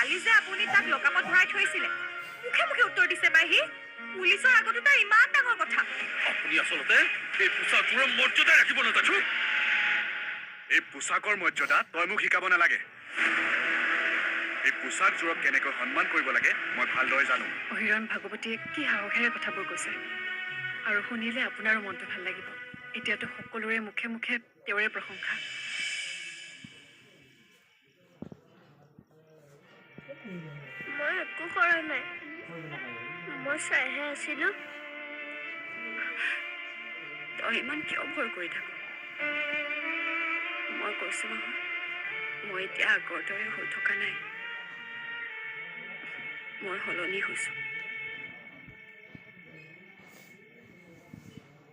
কালি যে আপুনি তাক লকাপত ভৰাই থৈছিলে মুখে মুখে উত্তৰ দিছে পাহি পুলিচৰ আগতো তাৰ ইমান ডাঙৰ কথা আপুনি আচলতে এই পোচাকটোৰ মৰ্যাদা ৰাখিব নাজানো এই পোচাকৰ মৰ্যাদা তই মোক শিকাব নালাগে এই পোচাকযোৰক কেনেকৈ সন্মান কৰিব লাগে মই ভালদৰে জানো অহিৰণ ভাগৱতীয়ে কি সাহসেৰে কথাবোৰ কৈছে আৰু শুনিলে আপোনাৰো মনটো ভাল লাগিব এতিয়াতো সকলোৰে মুখে মুখে তেওঁৰে প্ৰশংসা মই একো কৰা নাই মই চাইহে আছিলো তই ইমান কিয় ভয় কৰি থাক মই কৈছো নহয় মই এতিয়া আগৰ দৰে হৈ থকা নাই মই সলনি হৈছো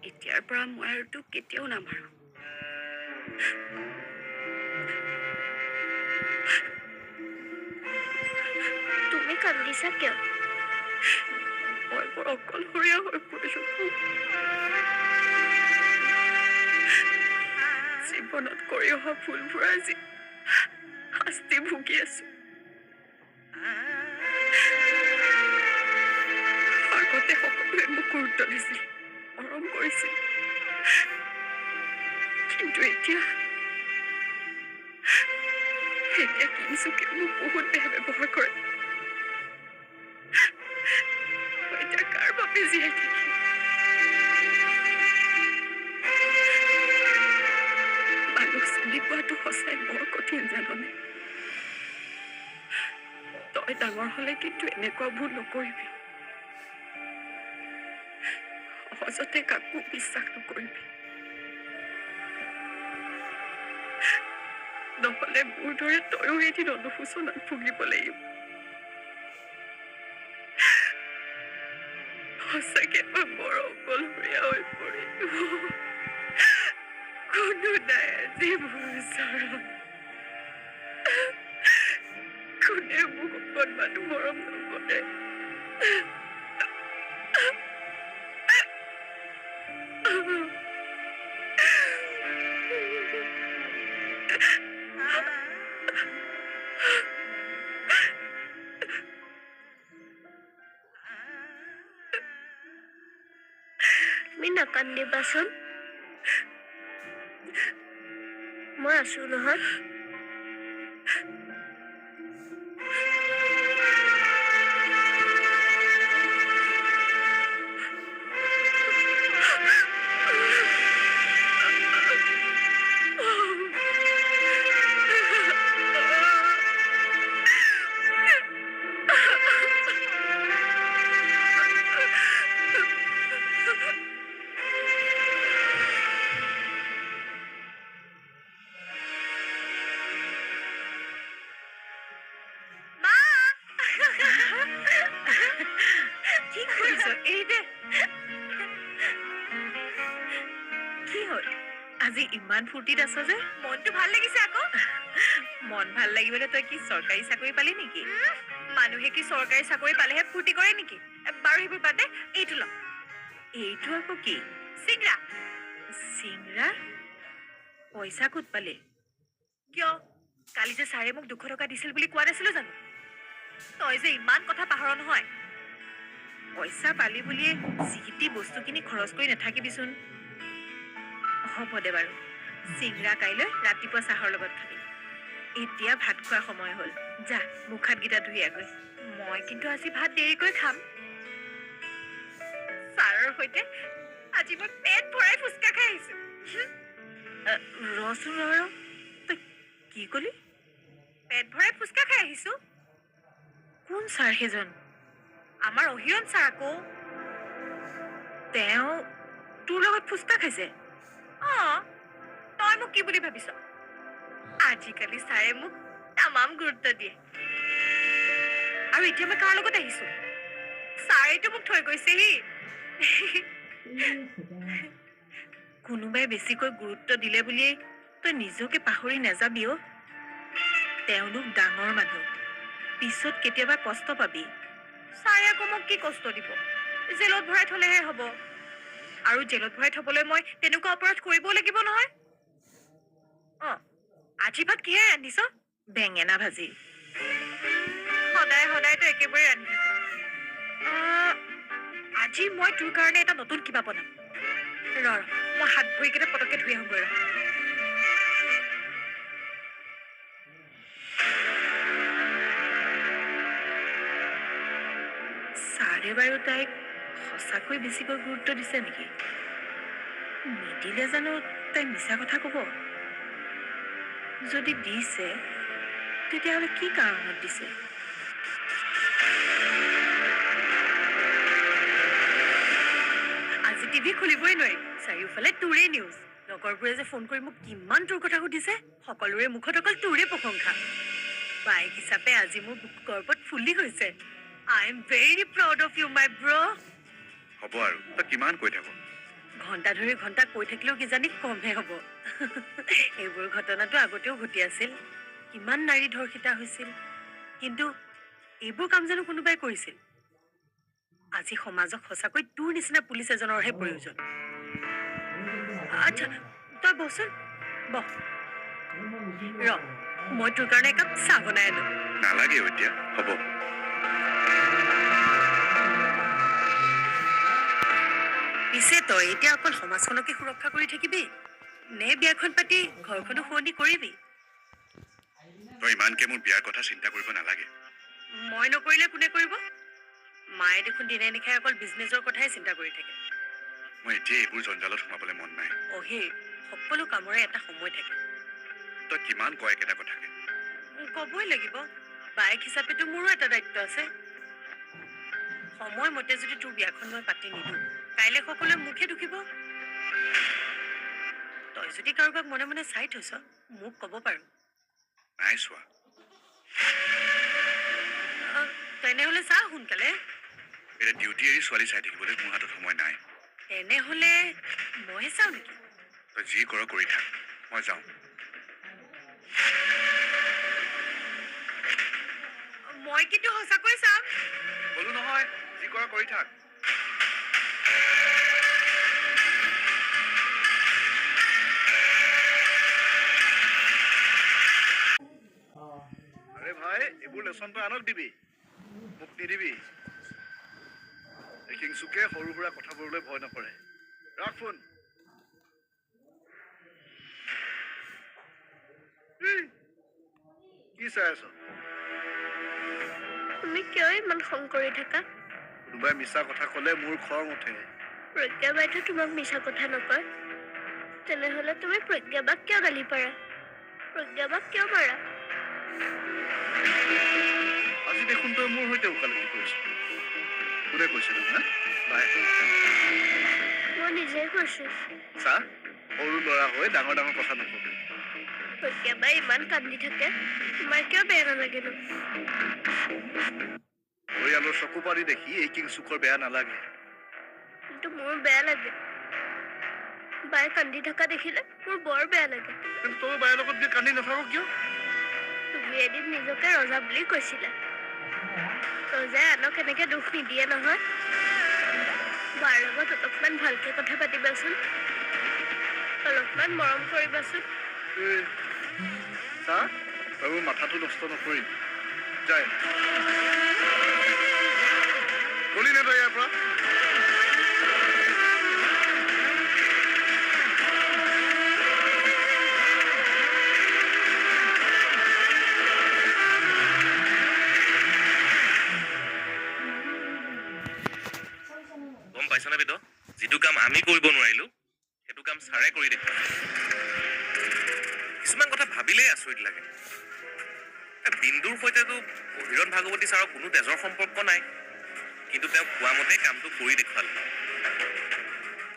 এতিয়াৰ পৰা মই আৰু তোক কেতিয়াও নামাৰো তুমি কান্দিছা কিয় মই বৰ অকলশৰীয়া হৈ পৰিছো জীৱনত কৰি অহা ভুলবোৰ আজি শাস্তি ভুগি আছো আগতে সকলোৱে মোক গুৰুত্ব দিছিল মৰম কৰিছিল কিন্তু এতিয়া কিঞ্চুকে মোক বহুত বেয়া ব্যৱহাৰ কৰে মই এতিয়া কাৰ বাবে জীয়াই থাকিম মানুহ চিনি পোৱাটো সঁচাই বৰ কঠিন জাননে তই ডাঙৰ হলে কিন্তু এনেকুৱা ভুল নকৰিবি সহজতে কাকো বিশ্বাস নকৰিবি নহলে মোৰ দৰে তয়ো এদিন অনুশোচনাত ভুগিব লাগিব সঁচাকে মই বৰ অকলশৰীয়া হৈ পৰিলো কোনো নাই আজি মোৰ ওচৰত কোনে মোক অকণমানো মৰম নকৰে তুমি নাকান্দিবাচোন মই আছো নহয় আজি ইমান ফূৰ্তিত আছ যে মনটো ভাল লাগিছে আকৌ মন ভাল লাগিবলৈ তই কি চৰকাৰী চাকৰি পালি নেকি মানুহে কি চৰকাৰী চাকৰি পালেহে ফূৰ্তি কৰে নেকি বাৰু সেইবোৰ বাদে এইটো ল এইটো আকৌ কি চিংৰা চিংৰা পইচা ক'ত পালি কিয় কালি যে ছাৰে মোক 200 টকা দিছিল বুলি কোৱা নাছিলো জানো তই যে ইমান কথা পাহৰ নহয় পইচা পালি বুলিয়ে যিটি বস্তুখিনি খৰচ কৰি নাথাকিবিচোন হ'ব দে বাৰু চিংৰা কাইলৈ ৰাতিপুৱা চাহৰ লগত খাবি এতিয়া ভাত খোৱাৰ সময় হ'ল যা মুখ হাতকেইটা ধুই আগৈ মই কিন্তু আজি ভাত দেৰিকৈ খাম ছাৰৰ সৈতে আজি মই পেট ভৰাই ফুচকা খাই আহিছো ৰচোন ৰ তই কি কলি পেট ভৰাই ফুচকা খাই আহিছো কোন ছাৰ সেইজন আমাৰ অহিৰণ ছাৰ আকৌ তেওঁ তোৰ লগত ফুচকা খাইছে তই মোক কি বুলি ভাবিছ আজিকালি ছাৰে মোক তামাম গুৰুত্ব দিয়ে আৰু এতিয়া মই কাৰ লগত আহিছো ছাৰেতো মোক থৈ গৈছেহি কোনোবাই বেছিকৈ গুৰুত্ব দিলে বুলিয়ে তই নিজকে পাহৰি নাযাবি অ তেওঁলোক ডাঙৰ মানুহ পিছত কেতিয়াবা কষ্ট পাবি ছাৰে আকৌ মোক কি কষ্ট দিব জেলত ভৰাই থলেহে হ'ব আৰু জেলত ভৰাই থবলৈ মই তেনেকুৱা অপৰাধ কৰিব লাগিব নহয় আজি ভাত কিহে ৰান্ধিছ বেঙেনা ভাজি সদায় সদায়তো একেবাৰে ৰান্ধি থাকো। আজি মই তোৰ কাৰণে এটা নতুন কিবা বনাম। মই হাত ভৰিকেইটা পটককে ধুই আহোঁগৈ ৰ। ছাৰে বাৰু তাইক সঁচাকৈ বেছিকৈ গুৰুত্ব দিছে নেকি? নিদিলে জানো তাই মিছা কথা কব? যদি দিছে তেতিয়াহ'লে কি কাৰণত দিছে? আজি টিভি খুলিবই নোৱাৰি, চাৰিওফালে তোৰে নিউজ। লগৰবোৰে যে ফোন কৰি মোক কিমান তোৰ কথা সুধিছে, সকলোৰে মুখত অকল তোৰে প্ৰশংসা। বাইক হিচাপে আজি মোৰ বুক গৰ্বত ফুলি গৈছে। I am very proud of you my bro. হ'ব আৰু তই কিমান কৈ থাক? ঘণ্টা ধৰি ঘণ্টা কৈ থাকিলেও কিজানি কমহে হ'ব। এইবোৰ ঘটনাটো আগতেও ঘটি আছিল। কিমান নাৰী ধৰ্ষিতা হৈছিল, কিন্তু এইবোৰ কাম জানো কোনোবাই কৰিছিল? আজি সমাজক সঁচাকৈ তোৰ নিচিনা পুলিচ এজনৰহে প্ৰয়োজন। আচ্ছা তই বহচোন, বহ। ৰ মই তোৰ কাৰণে একাপ চাহ বনাই আনো। নালাগে এতিয়া, হ'ব। পিছে তই এতিয়া অকল সমাজখনকে সুৰক্ষা কৰি থাকিবি নে বিয়াখন পাতি ঘৰখনো শুৱনি কৰিবি? তই ইমানকে মোৰ বিয়াৰ কথা চিন্তা কৰিব নালাগে। মই নকৰিলে কোনে কৰিব? মায়ে দেখোন দিনে নিশাই অকল বিজনেছৰ কথাই চিন্তা কৰি থাকে। মই এতিয়া এইবোৰ জঞ্জালত সোমাবলৈ মন নাই। অহিৰ, সকলো কামৰে এটা সময় থাকে। তই কিমান কয় একেটা কথাকে? ক'বই লাগিব, বাইক হিচাপেতো মোৰো এটা দায়িত্ব আছে। সময়মতে যদি তোৰ বিয়াখন মই পাতি নিদিওঁ, কাইলৈ সকলোৱে মুখে দুখিব। তই যদি কাৰোবাক মনে মনে চাই থৈছ, মোক ক'ব পাৰো। নাই চোৱা। তেনেহ'লে চা সোনকালে। এতিয়া ডিউটি এৰি ছোৱালী চাই থাকিবলৈ মোৰ হাতত সময় নাই। তেনেহ'লে মইহে চাওঁ নেকি? তই যি কৰ কৰি থাক, মই যাওঁ। মই কিন্তু সঁচাকৈ চাম। ক'লো নহয়, যি কৰ কৰি থাক। আৰে ভাই, এইবোৰ লেচনটো আনক দিবি, মোক নিদিবি। এই কিংচুকে সৰু সুৰা কথাবোৰলৈ ভয় নকৰে। ৰাখ ফোন। কি চাই আছ? তুমি কিয় ইমান খং কৰি থাকা? কোনোবাই মিছা কথা ক'লে মোৰ খং উঠে। প্ৰজ্ঞা বাইতো তোমাক মিছা কথা নকয়। তেনেহ'লে তুমি প্ৰজ্ঞা বাক কিয় গালি পাৰা? প্ৰজ্ঞা বাক কিয় মাৰা? আজি দেখোন তই মোৰ সৈতে ওকালতি কৰিছ। কোনে কৈছে তোক? বাই মই নিজেই কৈছো। চা, সৰু ল'ৰা হৈ ডাঙৰ ডাঙৰ কথা নকবি। প্ৰজ্ঞা বাই ইমান কান্দি থাকে, তোমাৰ কিয় বেয়া নালাগেনো? পৰিয়ালৰ চকু পাৰি দেখি এই কিংচুকৰ বেয়া নালাগে। কিন্তু মোৰ বেয়া লাগে। বাই কান্দি থকা দেখিলে মোৰ বৰ বেয়া লাগে। কিন্তু তই বাৰ লগত গৈ কান্দি নাথাক কিয়? তুমি এদিন নিজকে ৰজা বুলি কৈছিলা। ৰজাই আনক এনেকে দুখ নিদিয়ে নহয়। বাৰ লগত অলপমান ভালকে কথা পাতিবাচোন, অলপমান মৰম কৰিবাচোন। চা, তই মোৰ মাথাটো নষ্ট নকৰিবি। যায় গলি নে তই ইয়াৰ পৰা? গম পাইছনে বেদ? যিটো কাম আমি কৰিব নোৱাৰিলো সেইটো কাম ছাৰে কৰি দেখুৱালে। কিছুমান কথা ভাবিলেই আচৰিত লাগে। বিন্দুৰ সৈতেতো হিৰণ ভাগৱতী ছাৰৰ কোনো তেজৰ সম্পৰ্ক নাই, কিন্তু তেওঁ কোৱা মতে কামটো কৰি দেখুৱালে।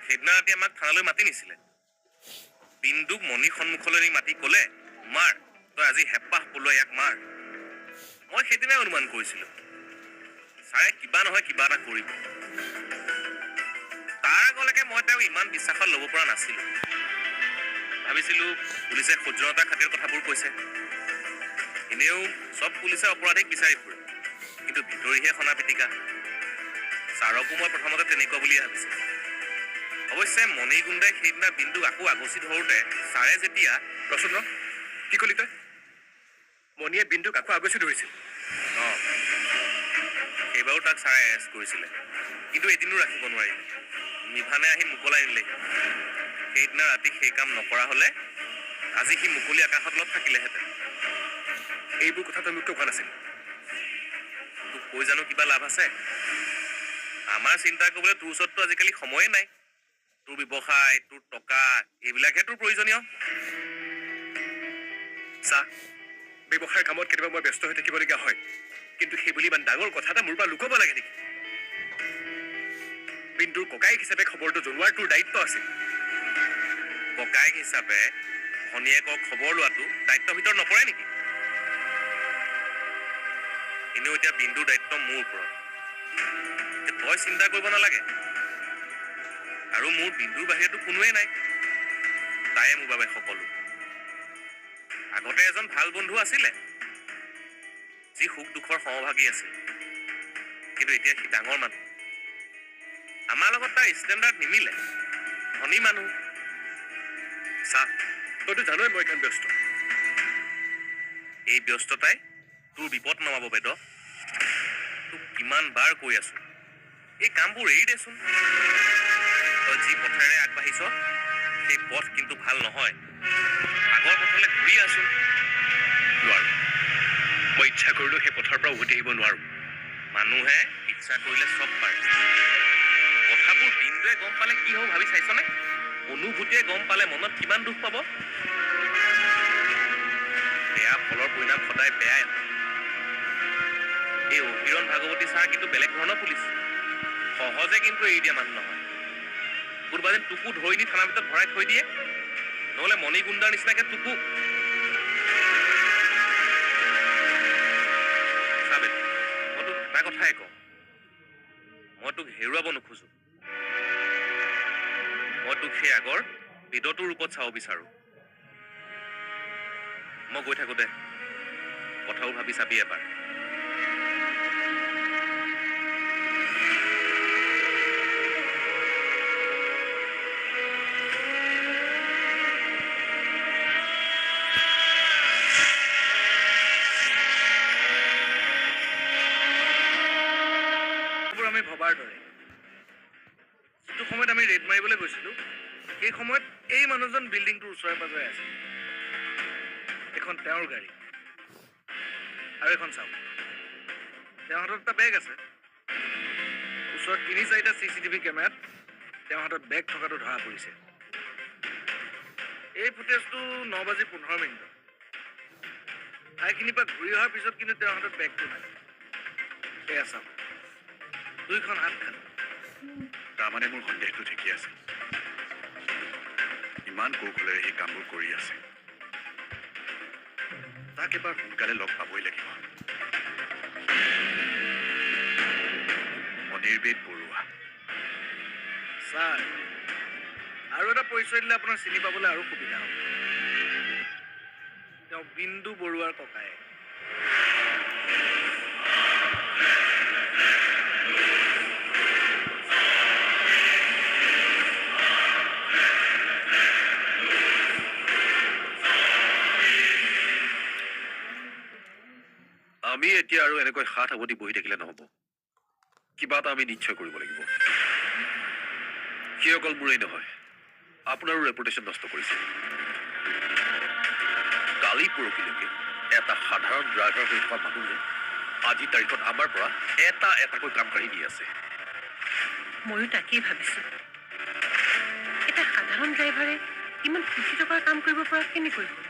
সেইদিনা ৰাতি আমাক থানালৈ মাতি নিছিলে। বিন্দুক মণিৰ সন্মুখলৈ নি মাতি ক'লে, মাৰ, তই আজি হেঁপাহ পলোৱাই ইয়াক মাৰ। মই সেইদিনাই অনুমান কৰিছিলো ছাৰে কিবা নহয় কিবা এটা কৰিব। তাৰ আগলৈকে মই তেওঁক ইমান বিশ্বাসত ল'ব পৰা নাছিলো। ভাবিছিলো পুলিচে সৌজন্যতাৰ খাতিৰত কথাবোৰ কৈছে। এনেও চব পুলিচে অপৰাধীক বিচাৰি ফুৰে, কিন্তু ভিতৰিহে সনা পিটিকা। ছাৰকো মই প্ৰথমতে তেনেকুৱা বুলিয়ে ভাবিছিলো। অৱশ্যে মণি গুণ্ডাই সেইদিনা বিন্দুক আকৌ আগচি ধৰোঁতে ছাৰে যেতিয়া ৰচোন ৰ, কি কলি তই? মণিয়ে বিন্দুক আকৌ আগচি ধৰিছিল। সেইবাৰো তাক ছাৰে এৰেষ্ট কৰিছিলে, কিন্তু এদিনো ৰাখিব নোৱাৰিলে। নিভানে আহি মোকলাই নিলে। সেইদিনা ৰাতি সেই কাম নকৰা হ'লে আজি সি মুকলি আকাশত লগত থাকিলেহেঁতেন। এইবোৰ কথা তই মোক কোৱা নাছিল। তোক কৈ জানো কিবা লাভ আছে? আমাৰ চিন্তা কৰিবলৈ তোৰ ওচৰততো আজিকালি সময়ে নাই। তোৰ ব্যৱসায়, তোৰ টকা, এইবিলাকহে তোৰ প্ৰয়োজনীয়। চা, ব্যৱসায়ৰ কামত কেতিয়াবা মই ব্যস্ত হৈ থাকিবলগীয়া হয়, কিন্তু সেই বুলি ইমান ডাঙৰ কথা এটা মোৰ পৰা লুকাব লাগে নেকি? বিন্দুৰ ককায়েক হিচাপে খবৰটো জনোৱাৰ তোৰ দায়িত্ব আছিল। ককায়েক হিচাপে ভনীয়েকৰ খবৰ লোৱাটো দায়িত্বৰ ভিতৰত নপৰে নেকি? এনেও এতিয়া বিন্দুৰ দায়িত্ব মোৰ ওপৰত। তই চিন্তা কৰিব নালাগে। আৰু মোৰ বিন্দুৰ বাহিৰেতো কোনোৱেই নাই। তাইয়ে মোৰ বাবে সকলো। আগতে এজন ভাল বন্ধু আছিলে, যি সুখ দুখৰ সমভাগী আছিল, কিন্তু এতিয়া সি ডাঙৰ মানুহ। আমাৰ লগত তাৰ ষ্টেণ্ডাৰ্ড নিমিলে। ধনী মানুহ। চা, তইতো জানই মই ইমান ব্যস্ত। এই ব্যস্ততাই তোৰ বিপদ নমাব বেদ। তোক কিমান বাৰ কৈ আছো, এই কামবোৰ এৰি দেচোন। তই যি পথেৰে আগবাঢ়িছ সেই পথ কিন্তু ভাল নহয়। আগৰ পথলৈ ঘূৰি আছোন। নোৱাৰো, মই ইচ্ছা কৰিলেও সেই পথৰ পৰা উভতি আহিব নোৱাৰো। মানুহে ইচ্ছা কৰিলে চব পাৰে। কথাবোৰ বিন্দুৱে গম পালে কি হ'ব ভাবি চাইছনে? অনুভূতিয়ে গম পালে মনত কিমান দুখ পাব। বেয়া ফলৰ পৰিণাম সদায় বেয়াই হয়। এই অহিৰণ ভাগৱতী ছাৰ কিন্তু বেলেগ ধৰণৰ পুলিচ। সহজে কিন্তু এৰি দিয়া মানুহ নহয়। কোনোবা যেন তোকো ধৰি নি থানাৰ ভিতৰত ভৰাই থৈ দিয়ে, নহ'লে মণিগুণ্ডাৰ নিচিনাকে তোকো চাবে। মই তোক এটা কথাই কওঁ, মই তোক হেৰুৱাব নোখোজো। মই তোক সেই আগৰ বিদটোৰ ৰূপত চাব বিচাৰো। মই গৈ থাকো দে, কথাও ভাবি চাবি এবাৰ। আমি ভবাৰ দৰে যিটো সময়ত আমি ৰেড মাৰিবলৈ গৈছিলো, সেই সময়ত এই মানুহজন বিল্ডিংটোৰ ওচৰে পাজৰে আছিল। এখন তেওঁৰ গাড়ী আৰু এখন চাওক, তেওঁৰ হাতত এটা বেগ আছে। ওচৰত ৩-৪টা CCTV কেমেৰাত তেওঁৰ হাতত বেগ থকাটো ধৰা পৰিছে। এই ফুটেজটো 9:15 ঠাইখিনিৰ পৰা ঘূৰি অহাৰ পিছত কিন্তু তেওঁৰ হাতত বেগটো নাই। এয়া চাওক, 2খন হাত খালি। তাৰমানে মোৰ সন্দেহটো ঠিকেই আছে। ইমান কৌশলেৰে সেই কামবোৰ কৰি আছে। তাক এবাৰ সোনকালে লগ পাবই লাগিব। অনিৰ্বেদ বৰুৱা। ছাৰ, আৰু এটা পৰিচয় দিলে আপোনাৰ চিনি পাবলৈ আৰু সুবিধা হ'ব। তেওঁ বিন্দু বৰুৱাৰ ককায়েক। আমি এতিয়া আৰু এনেকৈ হাত সাৱটি বহি থাকিলে নহ'ব। কিবা এটা আমি নিশ্চয় কৰিব লাগিব। সি অকল মোৰেই নহয়, আপোনাৰো ৰেপুটেশ্যন নষ্ট কৰিছে। কালি পৰহিলৈকে এটা সাধাৰণ ড্ৰাইভাৰ হৈ থকা মানুহে আজিৰ তাৰিখত আমাৰ পৰা এটাকৈ কাম কাঢ়ি দি আছে। ময়ো তাকেই ভাবিছো, এটা সাধাৰণ ড্ৰাইভাৰে ইমান কোটি টকাৰ কাম কৰিব পৰা কেনেকৈ হ'ল?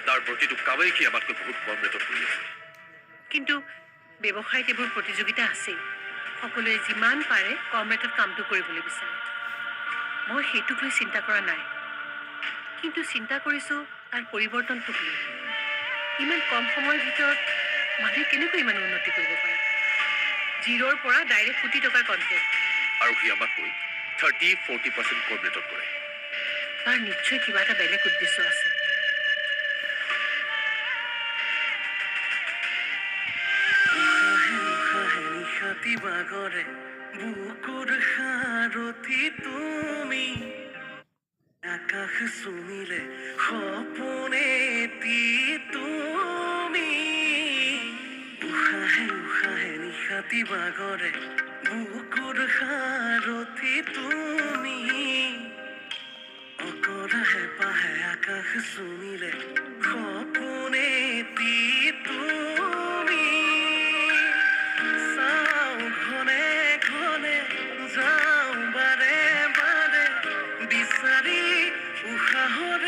তাৰ প্ৰতিটো কামেই সি আমাতকৈ বহুত কম ৰেটত কৰি আছে। কিন্তু ব্যৱসায়ত এইবোৰ প্ৰতিযোগিতা আছেই। সকলোৱে যিমান পাৰে কম ৰেটত কামটো কৰিবলৈ বিচাৰে। মই সেইটোক লৈ চিন্তা কৰা নাই, কিন্তু চিন্তা কৰিছো তাৰ পৰিৱৰ্তনটোক লৈ। ইমান কম সময়ৰ ভিতৰত মানুহে কেনেকৈ ইমান উন্নতি কৰিব পাৰে? 0ৰ পৰা ডাইৰেক্ট কোটি টকাৰ কণ্টেক্ট। আৰু সি আমাতকৈ 30-40% কম ৰেটত কৰে। তাৰ নিশ্চয় কিবা এটা বেলেগ উদ্দেশ্য আছে। বাগৰে বুকুৰ সাৰথি তুমি, আকাশ চুমিলে সপোনেতি তুমি, উশাহে উশাহে নিশা ডাকাতি বাগৰে বুকুৰ সাৰথি তুমি অকৰা হেঁপাহে আকাশ চুমিলে সপোনে তুমি চাওঁ ঘনে ঘনে যাওঁ বাৰে বাৰে বিচাৰি উশাহৰ